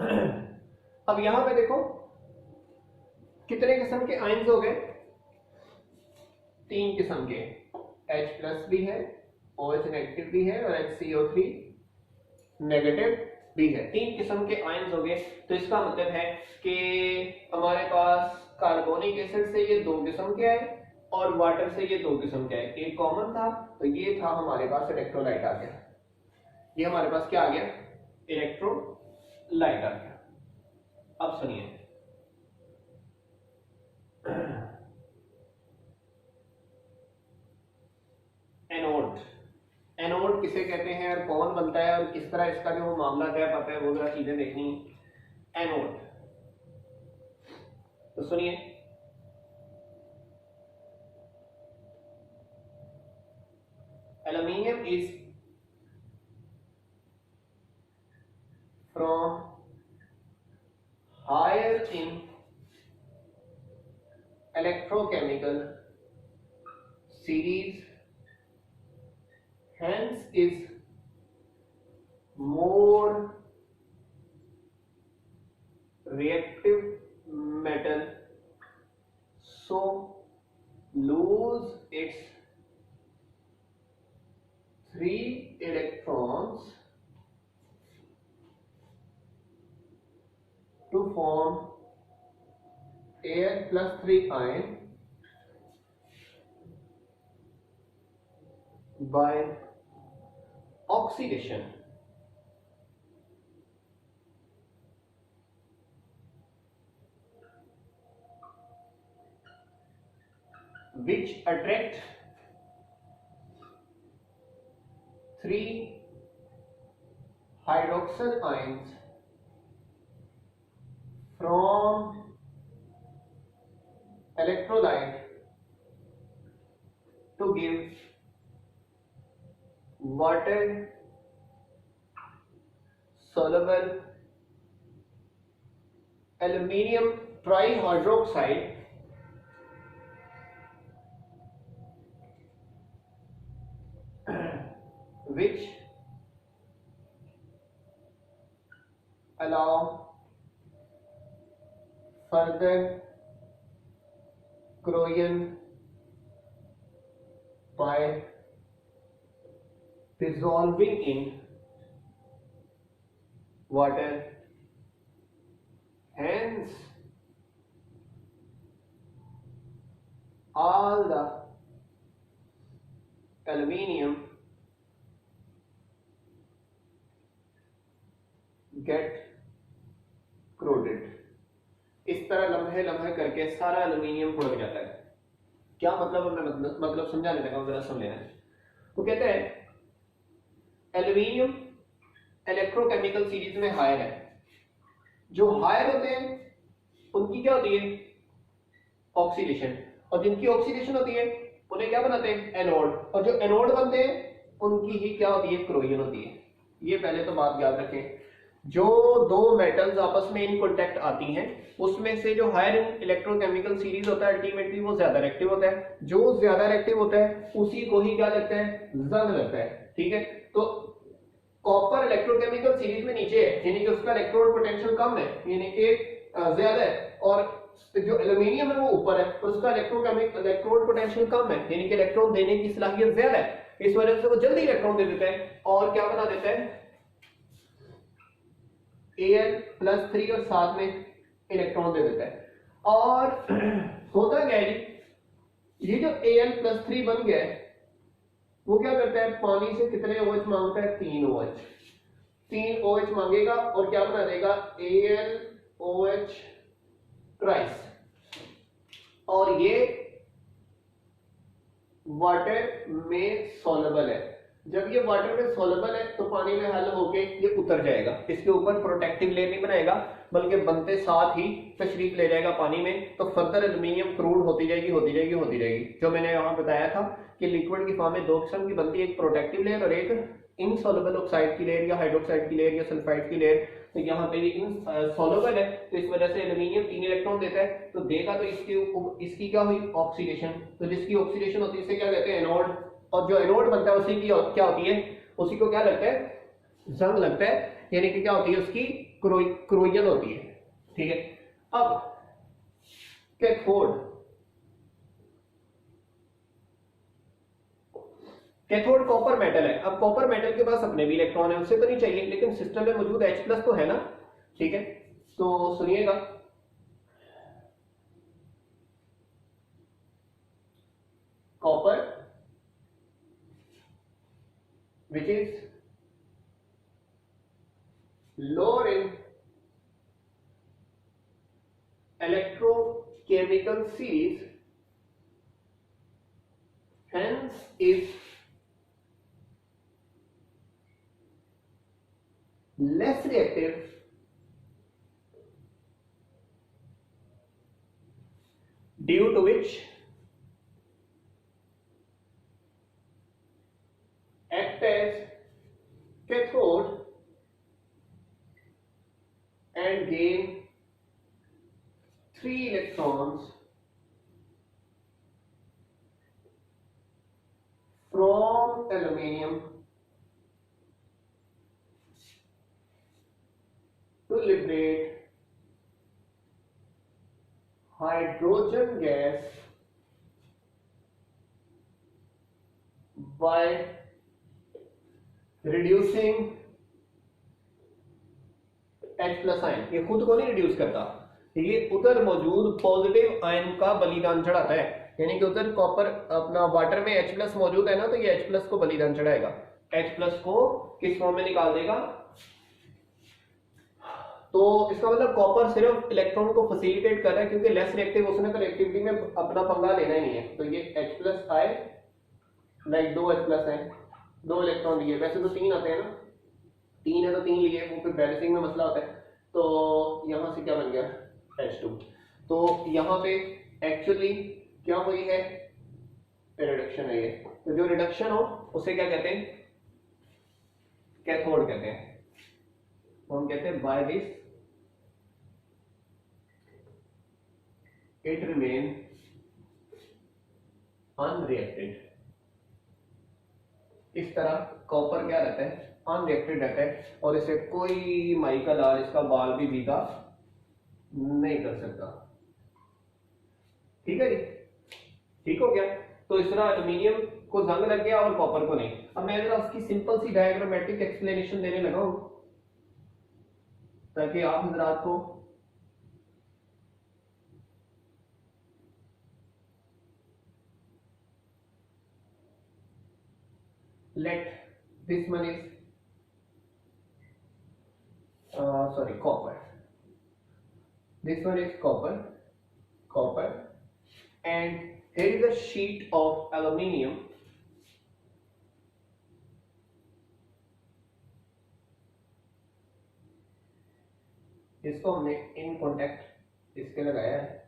अब यहां पे देखो कितने किस्म के आयन्स हो गए, 3 किस्म के, H प्लस भी है, OH नेगेटिव भी है और HCO3 नेगेटिव भी है। 3 किस्म के आयन्स हो गए। तो इसका मतलब है कि हमारे पास कार्बोनिक एसिड से ये 2 किस्म के आए और वाटर से ये 2 किस्म के आए। एक कॉमन था तो ये था हमारे पास इलेक्ट्रोलाइट आ गया, ये हमारे पास क्या आ गया, इलेक्ट्रोलाइट आ गया। अब सुनिए, एनोड, एनोड किसे कहते हैं और कौन बनता है और किस तरह इसका जो मामला है पता है, वो जरा चीजें देखनी। एनोड, तो सुनिए, aluminium is from higher in electrochemical series, hence is more reactive metal, so lose its 3 electrons to form Al plus 3 ion by oxidation, which attract 3 hydroxyl ions from electrolyte to give water soluble aluminium trihydroxide which allow further corrosion by dissolving in water, hence all the aluminium get corroded। इस तरह लम्हे लम्हे करके सारा aluminium उड़ जाता है। क्या मतलब है, मैं मतलब समझाने लगा, जरा सुन लेना। तो कहते हैं एल्यूमिनियम इलेक्ट्रोकेमिकल सीरीज में हायर है, जो हायर होते हैं उनकी क्या होती है, ऑक्सीडेशन, और जिनकी ऑक्सीडेशन होती है उन्हें क्या बनाते हैं, एनोड, और जो एनोड बनते हैं उनकी ही क्या होती है, क्रोजन होती है। ये पहले तो बात याद रखें, जो 2 मेटल्स आपस में इन कांटेक्ट आती हैं उसमें से जो हायर इलेक्ट्रोकेमिकल सीरीज होता है अल्टीमेटली वो ज्यादा रिएक्टिव होता है, जो ज्यादा रिएक्टिव होता है उसी को ही क्या लगता है, जंग लगता है। ठीक है, तो कॉपर इलेक्ट्रोकेमिकल सीरीज में नीचे है, यानी कि उसका इलेक्ट्रोड पोटेंशियल कम है, यानी कि ज्यादा है, और जो एल्यूमिनियम है वो ऊपर है और उसका इलेक्ट्रोड पोटेंशियल कम है, यानी कि इलेक्ट्रॉन देने की सलाहियत ज्यादा है, इस वजह से वो जल्दी इलेक्ट्रॉन दे देता है और क्या बना देता है, Al प्लस 3 और साथ में इलेक्ट्रॉन दे देता है। और होता क्या है, ये जो Al प्लस 3 बन गया है वो क्या करता है, पानी से कितने OH मांगता है, 3 OH, 3 OH मांगेगा और क्या बना देगा, AlOH ट्राइस, और ये वाटर में सॉल्युबल है। जब ये वाटर में सॉल्युबल है तो पानी में हल होके ये उतर जाएगा, इसके ऊपर प्रोटेक्टिव लेयर नहीं बनाएगा बल्कि बनते साथ ही तशरीफ ले जाएगा पानी में, तो फर्दर एल्यूमिनियम क्रूड होती जाएगी होती जाएगी होती जाएगी। जो मैंने यहाँ बताया था कि लिक्विड की फॉर्म में 2 किस्म की बनती है, एक प्रोटेक्टिव लेयर और एक इनसॉल्युबल ऑक्साइड की लेयर या हाइड्रोक्साइड की लेयर या सल्फाइड की लेयर। तो यहाँ पे भी इनसॉल्युबल है तो इस वजह से एल्यूमिनियम 3 इलेक्ट्रॉन देता है, तो देगा तो इसकी क्या हुई, ऑक्सीडेशन, तो जिसकी ऑक्सीडेशन होती है इसे क्या कहते हैं, एनोड, और जो एनोड बनता है उसी की क्या होती है, उसी को क्या लगता है, जंग लगता है। यानी कि क्या होती है उसकी क्रोजन होती है, ठीक है। अब कैथोड, कैथोड कॉपर मेटल है। अब कॉपर मेटल के पास अपने भी इलेक्ट्रॉन है, उससे तो नहीं चाहिए, लेकिन सिस्टम में मौजूद H प्लस तो है ना, ठीक है। तो सुनिएगा, copper which is lower in electrochemical series, hence is less reactive due to which act as cathode and gain 3 electrons from aluminium to liberate hydrogen gas by reducing H plus ion. ये खुद को नहीं reduce करता, ये उधर मौजूद positive ion का बलिदान चढ़ाता है, यानी कि उधर कॉपर अपना वाटर में H प्लस मौजूद है ना, तो ये H प्लस को बलिदान चढ़ाएगा, H प्लस को किस फॉर्म में निकाल देगा। तो इसका मतलब कॉपर सिर्फ इलेक्ट्रॉन को फैसिलिटेट कर रहा है, क्योंकि लेस रिएक्टिव, उसने तो रिएक्टिविटी में अपना पंगा लेना ही नहीं है। तो ये H प्लस आए, लाइक 2 H प्लस है, 2 इलेक्ट्रॉन लिए, वैसे तो 3 आते हैं ना, 3 है तो 3 लिए, वो फिर बैलेंसिंग में मसला होता है। तो यहां से क्या बन गया H2। तो यहाँ पे एक्चुअली क्या हुई है, रिडक्शन है ये। तो जो रिडक्शन हो उसे क्या कहते हैं, कैथोड कहते हैं। तो हम कहते हैं by this it remain unreacted. इस तरह कॉपर क्या रहता है, अनरिएक्टेड रहता है, और इसे कोई माइकल आर इसका बाल भी बीता नहीं कर सकता। ठीक है जी, ठीक हो गया। तो इस तरह एल्यूमिनियम को जंग लग गया और कॉपर को नहीं। अब मैं जरा उसकी सिंपल सी डायग्रामेटिक एक्सप्लेनेशन देने लगा हूं, ताकि आप हजरात को let this one is sorry copper, this one is copper and here is a sheet of aluminium, इसको हमने इन कॉन्टेक्ट इसके लगाया है।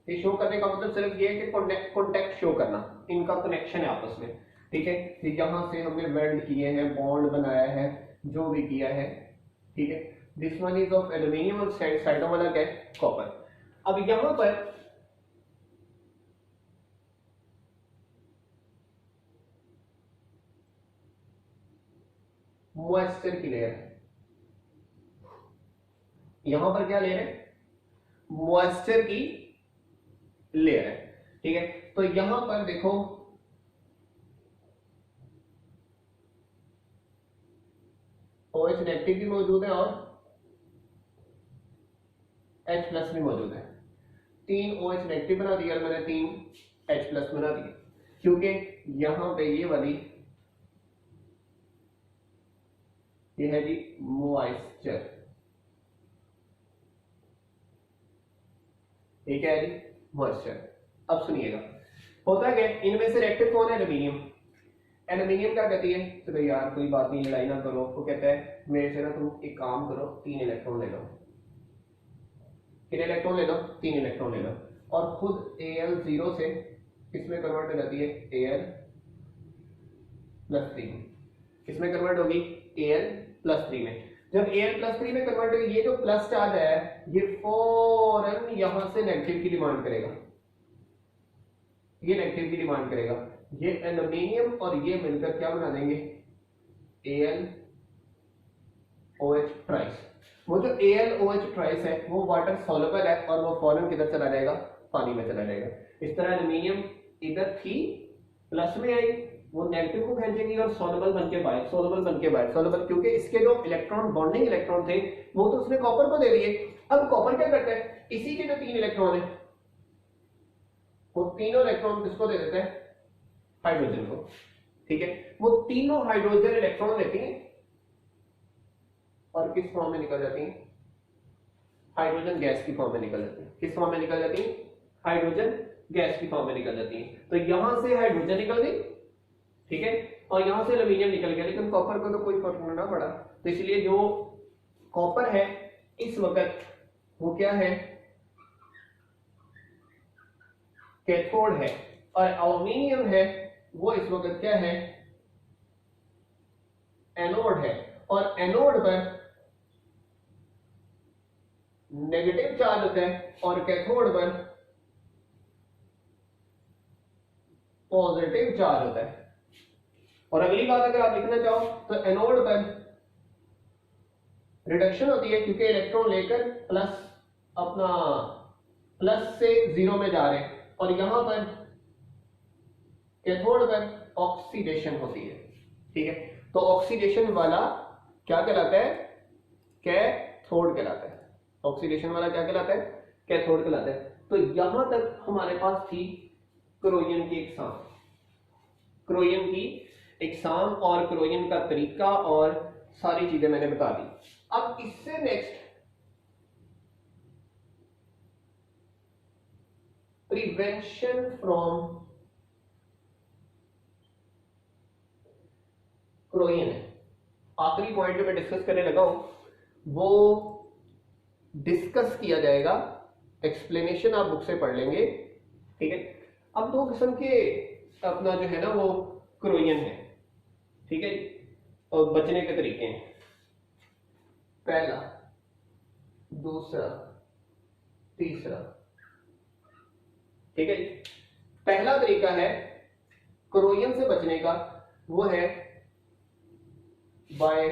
ये शो करने का मतलब सिर्फ ये है कि कॉन्टेक्ट शो करना, इनका कनेक्शन है आपस में, ठीक है। यहां से हमने वेल्ड किए हैं, बॉन्ड बनाया है, जो भी किया है, ठीक है। This one is of aluminium और साइडों वाला क्या है, कॉपर। अब यहां पर मॉइस्चर की लेयर है, यहां पर क्या लेयर है, मॉइस्चर की लेयर है, ठीक है। तो यहां पर देखो OH नेगेटिव भी मौजूद है और H प्लस भी मौजूद है। 3 OH नेगेटिव बना दिया और मैंने 3 H प्लस बना दिया, क्योंकि यहां पे ये वाली ये है जी मॉइस्चर, ठीक है जी मॉइस्चर। अब सुनिएगा, होता क्या, इनमें से रिएक्टिव कौन है, एल्यूमिनियम। एल्यूमिनियम क्या कहती है, चलो यार कोई बात नहीं, लड़ाई ना करो, वो कहता है मेरे से ना तुम एक काम करो, 3 इलेक्ट्रॉन ले लो। कितने इलेक्ट्रॉन ले लो, 3 इलेक्ट्रॉन ले लो, और खुद Al 0 से किसमें कन्वर्ट हो जाती है, Al प्लस 3। किसमें कन्वर्ट होगी, Al प्लस 3 में। जब Al प्लस 3 में कन्वर्ट होगी, ये जो प्लस चार्ज है ये फौरन यहां से नेगेटिव की डिमांड करेगा, ये नेगेटिव की डिमांड करेगा। ये एल्यूमिनियम और ये मिलकर क्या बना देंगे, AlOH ट्राइस। वो जो AlOH ट्राइस है वो वाटर सॉल्युबल है और वो फौरन किधर चला जाएगा, पानी में चला जाएगा। इस तरह एल्यूमिनियम इधर थी प्लस में आई, वो नेगेटिव को खींचेगी और सॉल्युबल बनके बाहर, सॉल्युबल बनके बाहर, सॉल्युबल क्योंकि इसके जो इलेक्ट्रॉन बॉन्डिंग इलेक्ट्रॉन थे वो तो उसने कॉपर को दे दिए। अब कॉपर क्या करता है, इसी के जो 3 इलेक्ट्रॉन है वो तीनों इलेक्ट्रॉन किसको दे देते हैं, हाइड्रोजन को। ठीक है, वो तीनों हाइड्रोजन इलेक्ट्रॉन लेती हैं और किस फॉर्म में निकल जाती हैं, हाइड्रोजन गैस की फॉर्म में निकल जाती है। किस फॉर्म में निकल जाती है, हाइड्रोजन गैस की फॉर्म में निकल जाती है। तो यहां से हाइड्रोजन निकल गई, ठीक है, और यहां से एल्यूमिनियम निकल गया, लेकिन कॉपर को तो कोई फर्क नहीं पड़ा। तो इसलिए जो कॉपर है इस वक्त वो क्या है, कैथोड है, और एल्यूमिनियम है वो इस वक्त क्या है, एनोड है। और एनोड पर नेगेटिव चार्ज होता है और कैथोड पर पॉजिटिव चार्ज होता है। और अगली बात अगर आप लिखना चाहो तो एनोड पर रिडक्शन होती है क्योंकि इलेक्ट्रॉन लेकर प्लस अपना प्लस से 0 में जा रहे हैं, और यहां पर कैथोड पर ऑक्सीडेशन होती है। ठीक है, तो ऑक्सीडेशन वाला क्या कहलाता है, कैथोड कहलाता है। ऑक्सीडेशन वाला क्या कहलाता है, कैथोड कहलाता है। तो यहां तक हमारे पास थी क्रोयन की एग्जाम, क्रोयन की एग्जाम और क्रोयन का तरीका और सारी चीजें मैंने बता दी। अब इससे नेक्स्ट प्रिवेंशन फ्रॉम क्रोयन है। आखिरी पॉइंट जो मैं डिस्कस करने लगा हूं वो डिस्कस किया जाएगा, एक्सप्लेनेशन आप बुक से पढ़ लेंगे। ठीक है, अब 2 किस्म के अपना जो है ना वो क्रोयन है। ठीक है, और बचने के तरीके हैं, पहला, दूसरा, तीसरा। ठीक है, पहला तरीका है क्रोयन से बचने का, वो है by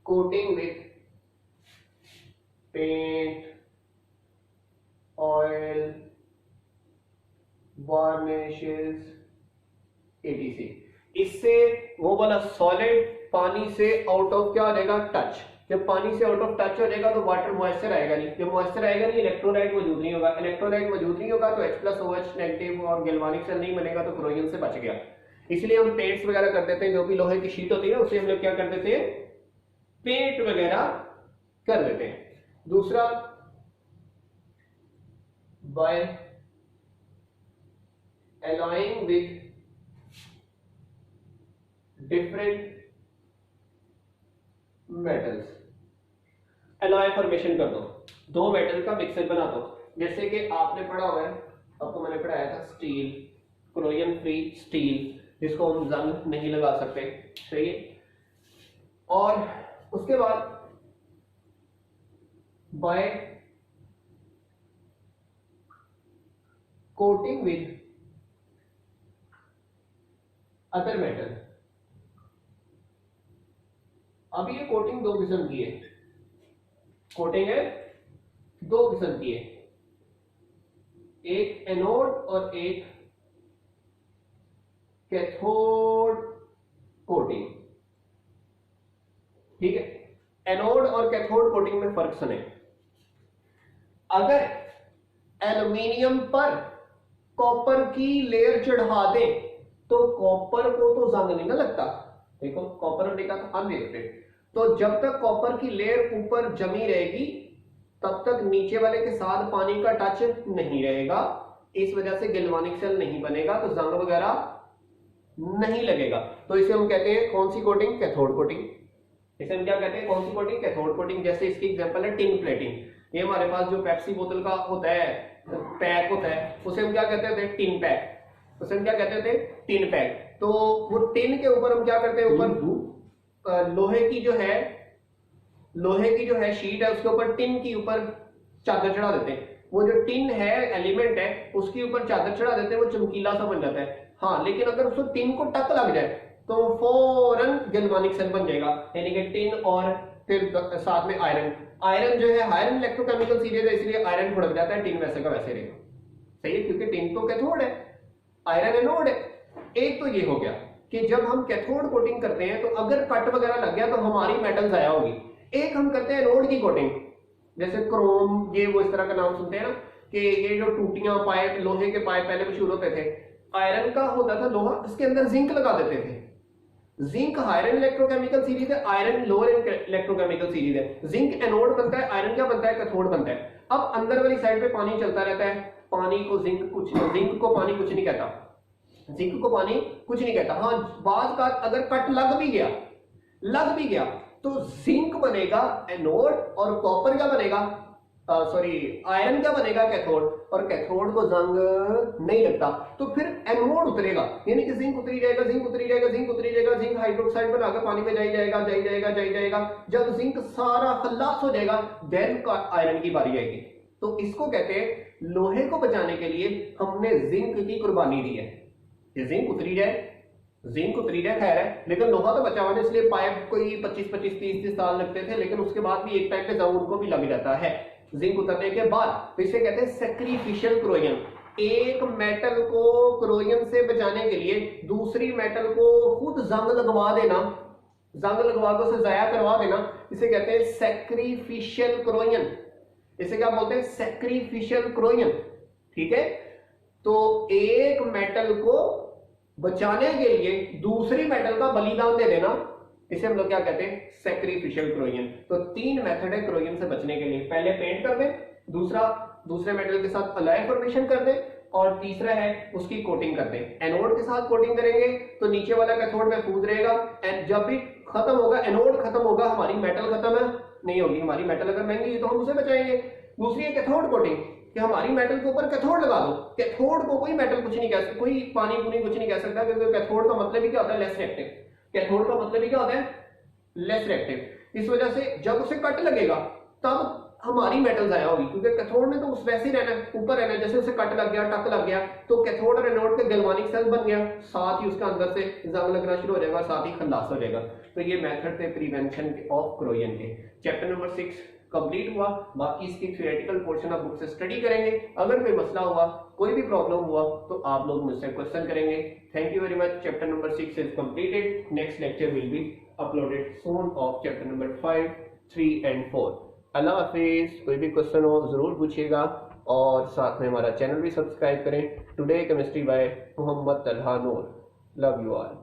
coating with paint, oil, varnishes, ETC. इससे वो वाला सॉलिड पानी से आउट ऑफ क्या हो जाएगा, टच। जब पानी से आउट ऑफ टच हो जाएगा तो वाटर मॉइस्चर आएगा नहीं, जब मॉइस्चर आएगा नहीं इलेक्ट्रोलाइट मौजूद नहीं होगा, इलेक्ट्रोलाइट मौजूद नहीं होगा तो H+OH नेगेटिव और गैल्वानिक सेल नहीं बनेगा, तो क्रोयन से बच गया। इसलिए हम पेंट्स वगैरह कर देते हैं, जो भी लोहे की शीट होती है ना उसे हम लोग क्या कर देते हैं, पेंट वगैरह कर देते हैं। दूसरा by alloying with different metals, alloy formation कर दो, 2 मेटल का मिक्सर बना दो। जैसे कि आपने पढ़ा हुआ है, आपको मैंने पढ़ाया था स्टील, क्रोयन फ्री स्टील, जिसको हम जंग नहीं लगा सकते, सही है। और उसके बाद by coating with other metal. अब ये कोटिंग 2 किस्म की है, कोटिंग है 2 किस्म की है, एक एनोड और एक कैथोड कोटिंग। ठीक है, एनोड और कैथोड कोटिंग में फर्क सुने। अगर एल्यूमिनियम पर कॉपर की लेयर चढ़ा दें तो कॉपर को तो जंग नहीं ना लगता, देखो कॉपर देखा तो हम देखते, तो जब तक कॉपर की लेयर ऊपर जमी रहेगी तब तक नीचे वाले के साथ पानी का टच नहीं रहेगा, इस वजह से गैल्वानिक सेल नहीं बनेगा, तो जंग वगैरह नहीं लगेगा। तो इसे हम कहते हैं कौन सी कोटिंग, कैथोड कोटिंग। इसे हम क्या कहते हैं, कौन सी कोटिंग, कैथोड कोटिंग। जैसे इसकी एग्जांपल है टिन प्लेटिंग। ये हमारे पास जो पेप्सी बोतल का होता है, पैक होता है, उसे हम क्या कहते हैं, टिन पैक। उसे हम क्या कहते थे, टिन पैक। तो वो टिन के ऊपर हम क्या करते हैं, ऊपर लोहे की जो है शीट है उसके ऊपर टिन की ऊपर चादर चढ़ा देते हैं। वो जो टिन है एलिमेंट है उसके ऊपर चादर चढ़ा देते हैं, वो चमकीला सा बन जाता है। हाँ, लेकिन अगर उसको टिन को टक लग जाए तो फौरन गैल्वानिक सेल बन जाएगा, यानी कि टिन और फिर साथ में आयरन। आयरन जो है आयरन इलेक्ट्रोकेमिकल सीरीज है, इसलिए आयरन भुड़क जाता है, टिन वैसे का वैसे रहेगा। सही है, क्योंकि टिन तो कैथोड है, आयरन एनोड है। एक तो ये हो गया कि जब हम कैथोड कोटिंग करते हैं तो अगर कट वगैरह लग गया तो हमारी मेटल जाया होगी। एक हम करते हैं एनोड की कोटिंग, जैसे क्रोम, ये वो इस तरह का नाम सुनते हैं ना, कि ये जो टूटियां पाइप, लोहे के पाइप पहले मशहूर होते थे। आयरन का होता था लोहा, इसके अंदर जिंक लगा देते थे। जिंक आयरन इलेक्ट्रोकेमिकल सीरीज है, आयरन लोअर इलेक्ट्रोकेमिकल सीरीज है। जिंक एनोड बनता है, आयरन क्या बनता है, कैथोड बनता है। अब अंदर वाली साइड पे पानी चलता रहता है, पानी को जिंक को पानी कुछ नहीं कहता, जिंक को पानी कुछ नहीं कहता। हाँ, बात का अगर कट लग भी गया तो जिंक बनेगा एनोड और कॉपर क्या बनेगा, आयरन क्या बनेगा, कैथोड। और कैथोड को जंग नहीं लगता तो फिर एनोड उतरेगा, यानी कि जिंक उतरी जाएगा, जिंक हाइड्रोक्साइड बनाकर पानी में जाएगा। जब जिंक सारा खल्लास हो जाएगा देन आयरन की बारी आएगी। तो इसको कहते हैं लोहे को बचाने के लिए हमने जिंक की कुर्बानी दी है। ये जिंक उतरी जाए खैर है, लेकिन लोहा तो बचा हुआ है, इसलिए पाइप कोई 25-30 साल लगते थे, लेकिन उसके बाद भी एक टाइम पे जंग उनको भी लग जाता है जिंक उतरने के बाद। तो इसे कहते हैं सैक्रिफिशियल क्रोयन। एक मेटल को क्रोयन से बचाने के लिए दूसरी मेटल को खुद जंग लगवा के उसे जाया करवा देना, इसे कहते हैं सैक्रिफिशियल क्रोयन। इसे क्या बोलते हैं, सैक्रिफिशियल क्रोयन। ठीक है, तो एक मेटल को बचाने के लिए दूसरी मेटल का बलिदान दे देना, इसे हम लोग क्या कहते हैं, सैक्रिफिशियल क्रोयन। तो 3 मेथड है क्रोयन से बचने के लिए। पहले पेंट कर दें, दूसरे मेटल के साथ अलॉय फॉर्मेशन कर दें, और तीसरा है उसकी कोटिंग कर दें। एनोड के साथ कोटिंग करेंगे तो नीचे वाला कैथोड महफूज रहेगा, एंड जब भी खत्म होगा, एनोड खत्म होगा, हमारी मेटल खत्म नहीं होगी। हमारी मेटल अगर महंगी है तो हम उसे बचाएंगे। दूसरी है कैथोड कोटिंग, कि हमारी मेटल के ऊपर कैथोड लगा दो। कैथोड को कोई मेटल कुछ नहीं कह सकता, कोई पानी कुछ नहीं कह सकता, क्योंकि कैथोड का मतलब ही क्या होता है, लेस रिएक्टिव। कैथोड का मतलब ही क्या होता है, लेस रिएक्टिव। इस वजह से जब उसे कट लगेगा तब हमारी मेटल जाया होगी, क्योंकि कैथोड ने तो उस वैसे ही रहना, ऊपर रहना। जैसे उसे कट लग गया, टक लग गया, तो कैथोड और एनोड के गैल्वानिक सेल बन गया, साथ ही उसका अंदर से जंग लगना शुरू हो जाएगा, साथ ही खल्लास हो जाएगा। तो ये मेथड थे प्रिवेंशन ऑफ क्रोयन के। चैप्टर नंबर 6 कंप्लीट हुआ। बाकी इसकी थ्योरेटिकल पोर्शन आप बुक से स्टडी करेंगे। अगर कोई मसला हुआ, कोई भी प्रॉब्लम हुआ, तो आप लोग मुझसे क्वेश्चन करेंगे। Thank you very much. Chapter number 6 is completed. Next lecture will be uploaded soon of chapter number 5, 3 and 4। अल्लाह हाफिज। कोई भी क्वेश्चन हो जरूर पूछिएगा, और साथ में हमारा चैनल भी सब्सक्राइब करें। Today chemistry by Mohammad Talha Noor. Love you all.